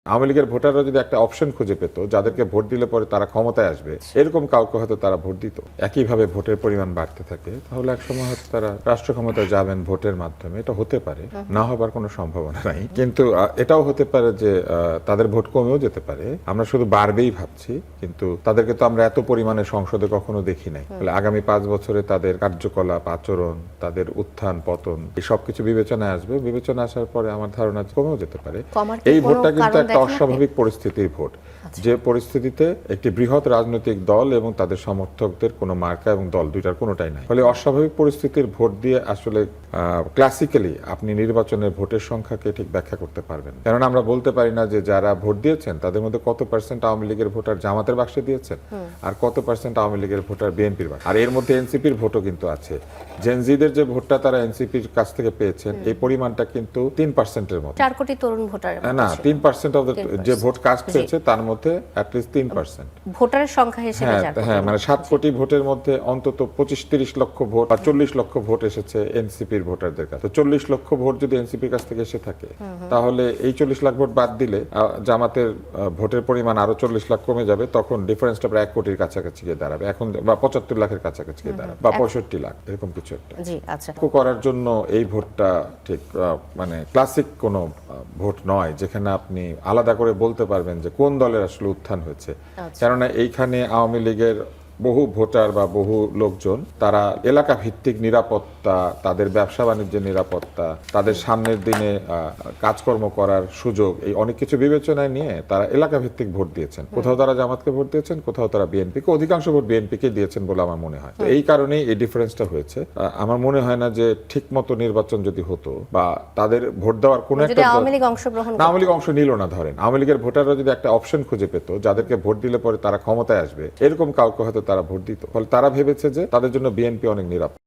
আওয়ামী লীগের ভোটাররা যদি একটা অপশন খুঁজে পেত যাদেরকে ভোট দিলে পরে তারা ক্ষমতায় আসবে, এরকম কাউকে হয়তো তারা ভোট দিত। একইভাবে ভোটের পরিমাণ বাড়তে থাকে, তাহলে একসময় হয়তো তারা রাষ্ট্র ক্ষমতায় যাবেন ভোটের মাধ্যমে। এটা হতে পারে, না হবার কোনো সম্ভাবনা নাই। কিন্তু এটাও হতে পারে যে তাদের ভোট কমেও যেতে পারে। আমরা শুধু বাড়বেই ভাবছি, কিন্তু তাদেরকে তো আমরা এত পরিমাণে সংসদে কখনো দেখি নাই। তাহলে আগামী 5 বছরে তাদের কার্যকলাপ, আচরণ, তাদের উত্থান পতন এই সবকিছু বিবেচনায় আসবে। বিবেচনা আসার পরে আমার ধারণা কমেও যেতে পারে। এই ভোটটা কিন্তু একটা অস্বাভাবিক পরিস্থিতির ভোট, যে পরিস্থিতিতে একটি বৃহৎ রাজনৈতিক দল এবং তাদের সমর্থকদের কোনো মার্কা এবং দল দুইটার কোনোটাই নাই। ফলে অস্বাভাবিক পরিস্থিতির ভোট দিয়ে আসলে ক্লাসিক্যালি আপনি নির্বাচনের ভোটের সংখ্যাকে ঠিক ব্যাখ্যা করতে পারবেন। কেননা আমরা বলতে পারি না যে যারা ভোট দিয়েছেন তাদের মধ্যে কত পার্সেন্ট আওয়ামী লীগের ভোটার জামাতের বাক্সে দিয়েছেন আর কত পার্সেন্ট আওয়ামী লীগের ভোটার বিএনপির বাক্সে। আর এর মধ্যে এনসিপির ভোটও কিন্তু আছে। জেনজিদের যে ভোটটা তারা এনসিপির কাছ থেকে পেয়েছেন এই পরিমাণটা কিন্তু 3%-এর মতো। 4 কোটি তরুণ ভোটার, না 3% অফ যে ভোট কাস্ট হয়েছে তার মধ্যে অ্যাটলিস্ট 3% ভোটারের সংখ্যা হিসেবে। হ্যাঁ, মানে 7 কোটি ভোটের মধ্যে অন্তত 25-30 লক্ষ ভোট বা 40 লক্ষ ভোট এসেছে এনসিপির ভোটারদের কাছে। তো 40 লক্ষ ভোট যদি এনসিপির কাছ থেকে এসে থাকে, তাহলে এই 40 লাখ ভোট বাদ দিলে জামাতের ভোটের পরিমাণ আরো 40 লাখ কমে যাবে। তখন ডিফারেন্সটা প্রায় 1 কোটির কাছাকাছি গিয়ে দাঁড়াবে এখন, বা 75 লাখের কাছাকাছি গিয়ে দাঁড়াবে, বা 65 লাখ এরকম কিছু একটা। জি, আচ্ছা। করার জন্য এই ভোটটা ঠিক মানে ক্লাসিক কোনো ভোট নয় যেখানে আপনি আলাদা করে বলতে পারবেন যে কোন দলের আসলে উত্থান হয়েছে। কেননা এইখানে আওয়ামী লীগের বহু ভোটার বা বহু লোকজন তারা এলাকা ভিত্তিক নিরাপত্তা, তাদের ব্যবসা বাণিজ্যের নিরাপত্তা, তাদের সামনের দিনে কাজকর্ম করার সুযোগ, এই অনেক কিছু বিবেচনায় নিয়ে তারা এলাকা ভিত্তিক ভোট দিয়েছেন। কোথাও তারা জামাতকে ভোট দিয়েছেন, কোথাও তারা বিএনপিকে, অধিকাংশ ভোট বিএনপিকে দিয়েছেন বলে আমার মনে হয়। এই কারণেই এই ডিফারেন্সটা হয়েছে। আমার মনে হয় না যে ঠিক মতো নির্বাচন যদি হতো বা তাদের ভোট দেওয়ার কোনো একটা, আওয়ামী লীগ অংশগ্রহণ, আওয়ামী লীগ অংশ নিল না ধরেন, আওয়ামী লীগের ভোটাররা যদি একটা অপশন খুঁজে পেত যাদেরকে ভোট দিলে পরে তারা ক্ষমতায় আসবে, এরকম কাউকে হয়তো তারা ভোট দিত। ফলে তারা ভেবেছে যে তাদের জন্য বিএনপি অনেক নিরাপদ।